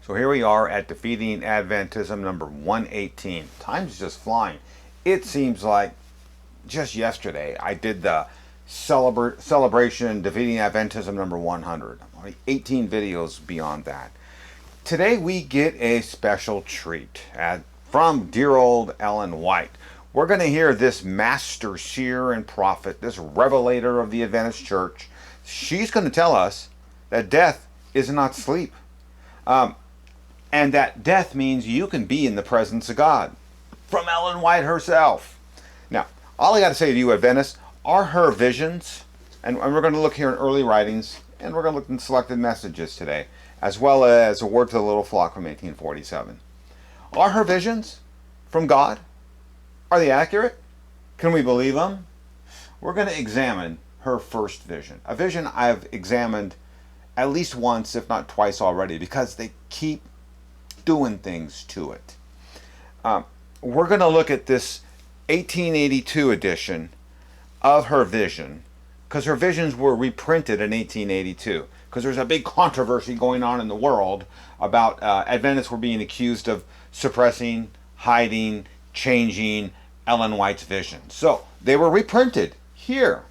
So here we are at Defeating Adventism number 118. Time's just flying. It seems like just yesterday I did the celebration Defeating Adventism number 100. 18 videos beyond that. Today we get a special treat from dear old Ellen White. We're going to hear this master seer and prophet, this revelator of the Adventist church. She's going to tell us that death is not sleep. And that death means you can be in the presence of God. From Ellen White herself. Now, all I got to say to you, Adventists, are her visions, and we're going to look here in early writings, and we're going to look in selected messages today, as well as A Word to the Little Flock from 1847. Are her visions from God? Are they accurate? Can we believe them? We're going to examine her first vision. A vision I've examined at least once, if not twice already, because they keep doing things to it. We're going to look at this 1882 edition of her vision, because her visions were reprinted in 1882, because there's a big controversy going on in the world about Adventists were being accused of suppressing, hiding, changing Ellen White's vision. So they were reprinted here.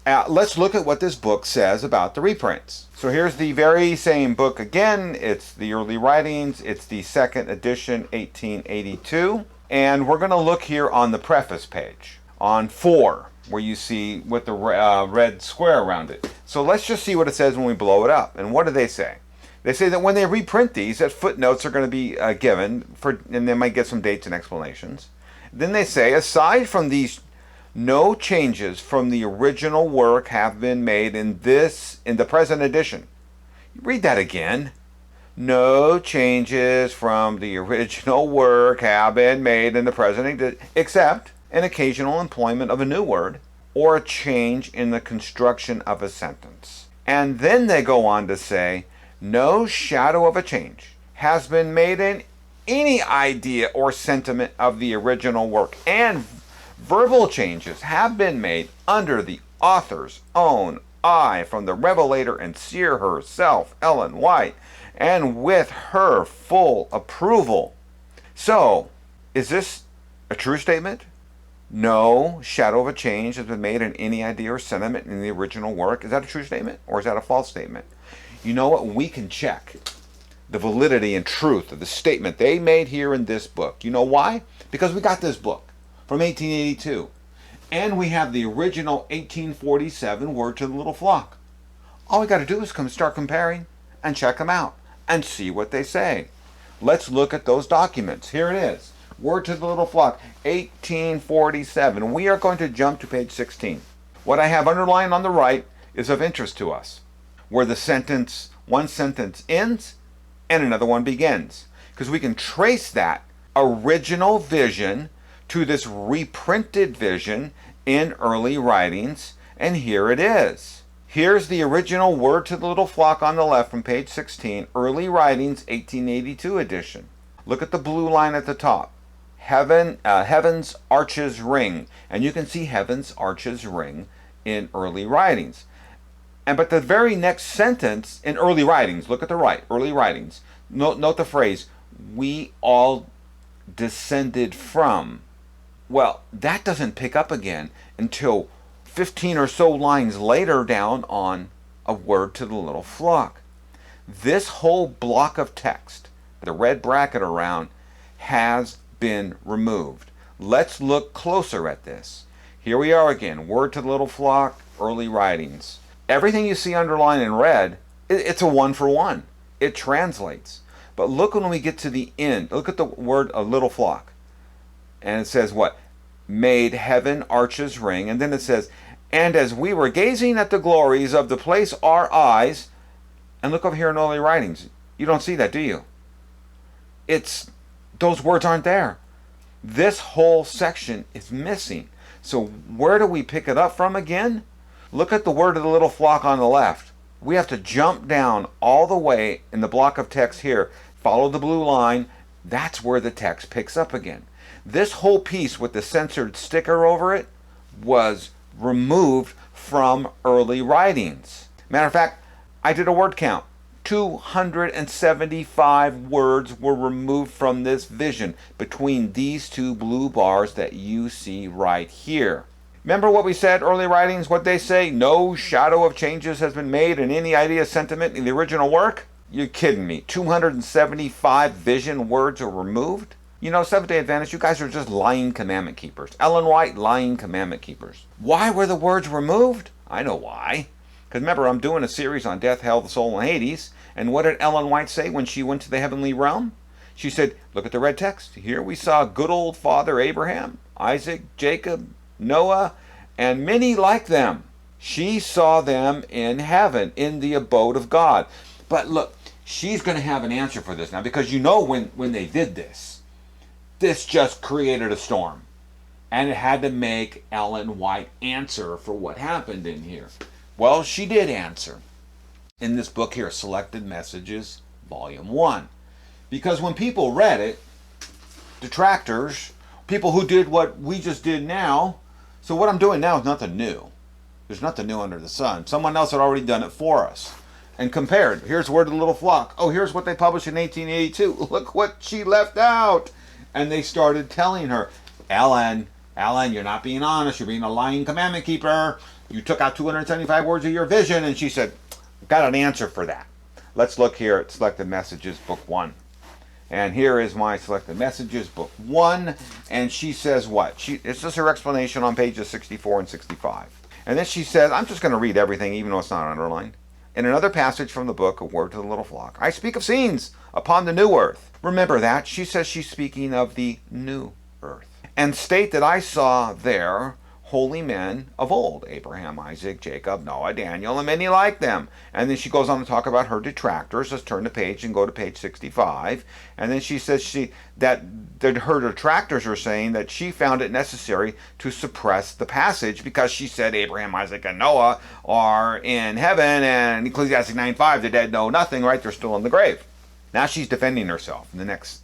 Let's look at what this book says about the reprints. So here's the very same book again. It's the early writings. It's the second edition, 1882. And we're going to look here on the preface page, on 4, where you see with the red square around it. So let's just see what it says when we blow it up. And what do they say? They say that when they reprint these, that footnotes are going to be given, and they might get some dates and explanations. Then they say, aside from these, no changes from the original work have been made in the present edition. Read that again. No changes from the original work have been made in the present edition, except an occasional employment of a new word or a change in the construction of a sentence. And then they go on to say, no shadow of a change has been made in any idea or sentiment of the original work, and verbal changes have been made under the author's own eye from the revelator and seer herself, Ellen White, and with her full approval. So, is this a true statement? No shadow of a change has been made in any idea or sentiment in the original work. Is that a true statement, or is that a false statement? You know what? We can check the validity and truth of the statement they made here in this book. You know why? Because we got this book from 1882. And we have the original 1847 Word to the Little Flock. All we got to do is start comparing and check them out and see what they say. Let's look at those documents. Here it is. Word to the Little Flock, 1847. We are going to jump to page 16. What I have underlined on the right is of interest to us, where the one sentence ends and another one begins. Because we can trace that original vision to this reprinted vision in early writings, and here it is. Here's the original Word to the Little Flock on the left from page 16, early writings, 1882 edition. Look at the blue line at the top. Heaven's arches ring, and you can see heaven's arches ring in early writings. But the very next sentence in early writings, look at the right, early writings, note the phrase, we all descended from. Well, that doesn't pick up again until 15 or so lines later down on A Word to the Little Flock. This whole block of text, the red bracket around, has been removed. Let's look closer at this. Here we are again, Word to the Little Flock, early writings. Everything you see underlined in red, it's a one-for-one. It translates. But look when we get to the end. Look at the word a little flock. And it says what? Made heaven arches ring. And then it says, and as we were gazing at the glories of the place, our eyes, and look over here in early writings. You don't see that, do you? Those words aren't there. This whole section is missing. So where do we pick it up from again? Look at the Word of the Little Flock on the left. We have to jump down all the way in the block of text here, follow the blue line. That's where the text picks up again. This whole piece with the censored sticker over it was removed from early writings. Matter of fact, I did a word count. 275 words were removed from this vision between these two blue bars that you see right here. Remember what we said, early writings, what they say? No shadow of changes has been made in any idea, sentiment in the original work? You're kidding me. 275 vision words are removed? You know, Seventh-day Adventists, you guys are just lying commandment keepers. Ellen White, lying commandment keepers. Why were the words removed? I know why. Because remember, I'm doing a series on death, hell, the soul, and Hades. And what did Ellen White say when she went to the heavenly realm? She said, look at the red text. Here we saw good old Father Abraham, Isaac, Jacob, Noah, and many like them. She saw them in heaven, in the abode of God. But look, she's going to have an answer for this now, because you know when they did this just created a storm. And it had to make Ellen White answer for what happened in here. Well, she did answer in this book here, Selected Messages, Volume 1. Because when people read it, detractors, people who did what we just did now, so what I'm doing now is nothing new. There's nothing new under the sun. Someone else had already done it for us. And compared, here's Word of the Little Flock. Oh, here's what they published in 1882. Look what she left out. And they started telling her, Ellen, you're not being honest. You're being a lying commandment keeper. You took out 275 words of your vision. And she said, got an answer for that. Let's look here at Selected Messages, Book 1. And here is my Selected Messages, Book 1. And she says what? This is her explanation on pages 64 and 65. And then she says, I'm just going to read everything, even though it's not underlined. In another passage from the book, A Word to the Little Flock, I speak of scenes upon the new earth. Remember that. She says she's speaking of the new earth. And state that I saw there holy men of old, Abraham, Isaac, Jacob, Noah, Daniel, and many like them. And then she goes on to talk about her detractors. Let's turn the page and go to page 65. And then she says that her detractors are saying that she found it necessary to suppress the passage because she said Abraham, Isaac, and Noah are in heaven, and Ecclesiastes 9:5, the dead know nothing, right? They're still in the grave. Now she's defending herself in the next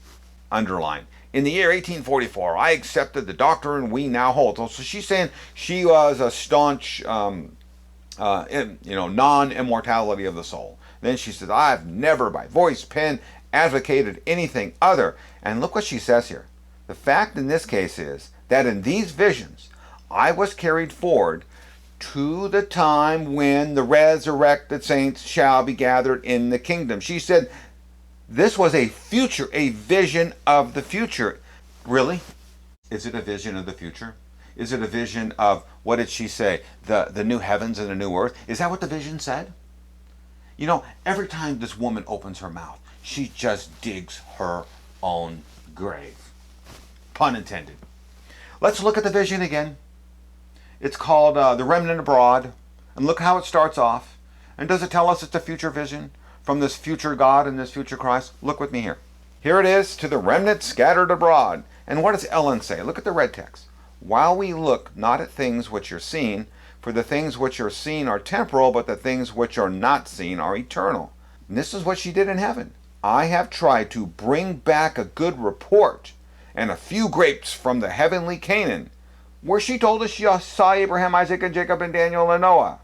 underline. In the year 1844, I accepted the doctrine we now hold. So she's saying she was a staunch, non-immortality of the soul. Then she says, I've never by voice, pen, advocated anything other. And look what she says here. The fact in this case is that in these visions, I was carried forward to the time when the resurrected saints shall be gathered in the kingdom. She said, this was a vision of the future. Really? Is it a vision of the future? Is it a vision of, what did she say? The new heavens and the new earth? Is that what the vision said? You know, every time this woman opens her mouth, she just digs her own grave. Pun intended. Let's look at the vision again. It's called The Remnant Abroad. And look how it starts off. And does it tell us it's a future vision from this future God and this future Christ? Look with me here. Here it is, to the remnant scattered abroad. And what does Ellen say? Look at the red text. While we look not at things which are seen, for the things which are seen are temporal, but the things which are not seen are eternal. And this is what she did in heaven. I have tried to bring back a good report and a few grapes from the heavenly Canaan, where she told us she saw Abraham, Isaac, and Jacob, and Daniel, and Noah.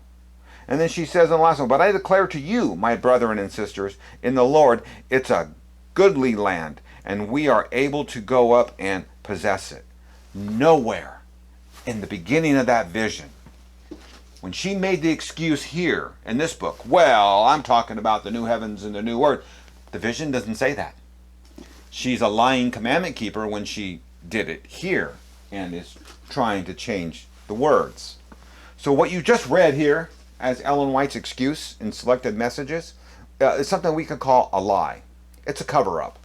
And then she says in the last one, but I declare to you, my brethren and sisters, in the Lord, it's a goodly land, and we are able to go up and possess it. Nowhere in the beginning of that vision, when she made the excuse here in this book, well, I'm talking about the new heavens and the new earth, the vision doesn't say that. She's a lying commandment keeper when she did it here and is trying to change the words. So what you just read here as Ellen White's excuse in Selected Messages is something we could call a lie. It's a cover-up.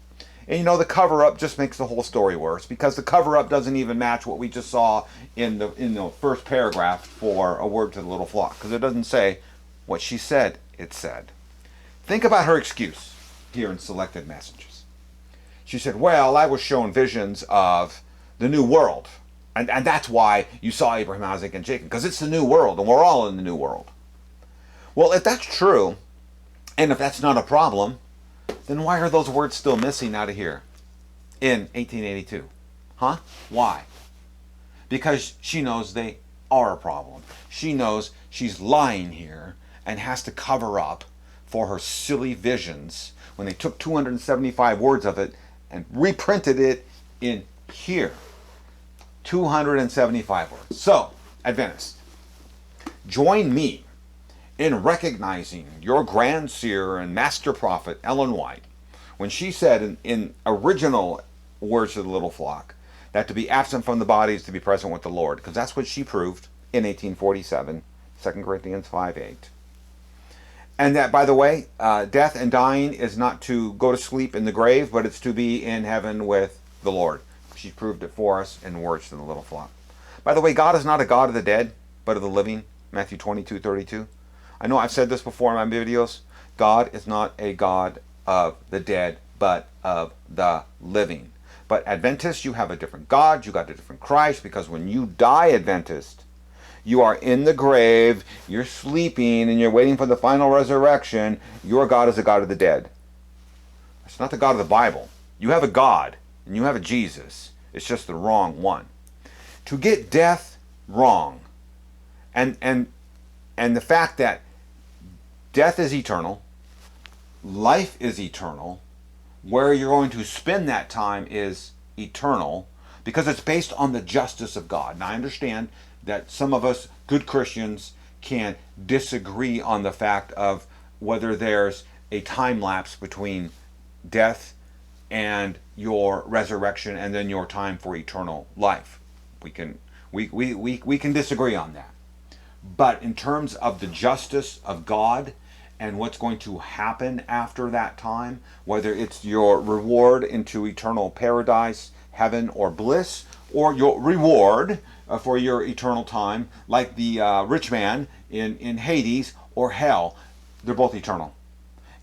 And you know, the cover-up just makes the whole story worse, because the cover-up doesn't even match what we just saw in the first paragraph for A Word to the Little Flock, because it doesn't say what she said it said. Think about her excuse here in Selected Messages. She said, well, I was shown visions of the new world, and that's why you saw Abraham, Isaac, and Jacob, because it's the new world, and we're all in the new world. Well, if that's true, and if that's not a problem, then why are those words still missing out of here in 1882? Huh? Why? Because she knows they are a problem. She knows she's lying here and has to cover up for her silly visions when they took 275 words of it and reprinted it in here. 275 words. So, Adventists, join me in recognizing your grand seer and master prophet, Ellen White, when she said in original words of the little flock, that to be absent from the body is to be present with the Lord, because that's what she proved in 1847, 2 Corinthians 5:8. And that, by the way, death and dying is not to go to sleep in the grave, but it's to be in heaven with the Lord. She proved it for us in words to the little flock. By the way, God is not a God of the dead, but of the living, Matthew 22:32. I know I've said this before in my videos. God is not a God of the dead, but of the living. But Adventists, you have a different God, you got a different Christ, because when you die, Adventist, you are in the grave, you're sleeping, and you're waiting for the final resurrection. Your God is a God of the dead. It's not the God of the Bible. You have a God, and you have a Jesus. It's just the wrong one. To get death wrong, and the fact that death is eternal, life is eternal, where you're going to spend that time is eternal, because it's based on the justice of God. Now I understand that some of us good Christians can disagree on the fact of whether there's a time lapse between death and your resurrection and then your time for eternal life. We can disagree on that. But in terms of the justice of God and what's going to happen after that time, whether it's your reward into eternal paradise, heaven, or bliss, or your reward for your eternal time, like the rich man in Hades or hell, they're both eternal.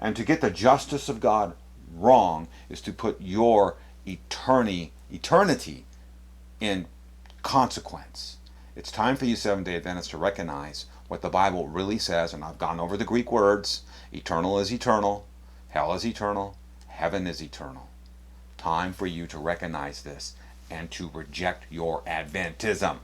And to get the justice of God wrong is to put your eternity in consequence. It's time for you Seventh-day Adventists to recognize what the Bible really says, and I've gone over the Greek words. Eternal is eternal, hell is eternal, heaven is eternal. Time for you to recognize this and to reject your Adventism.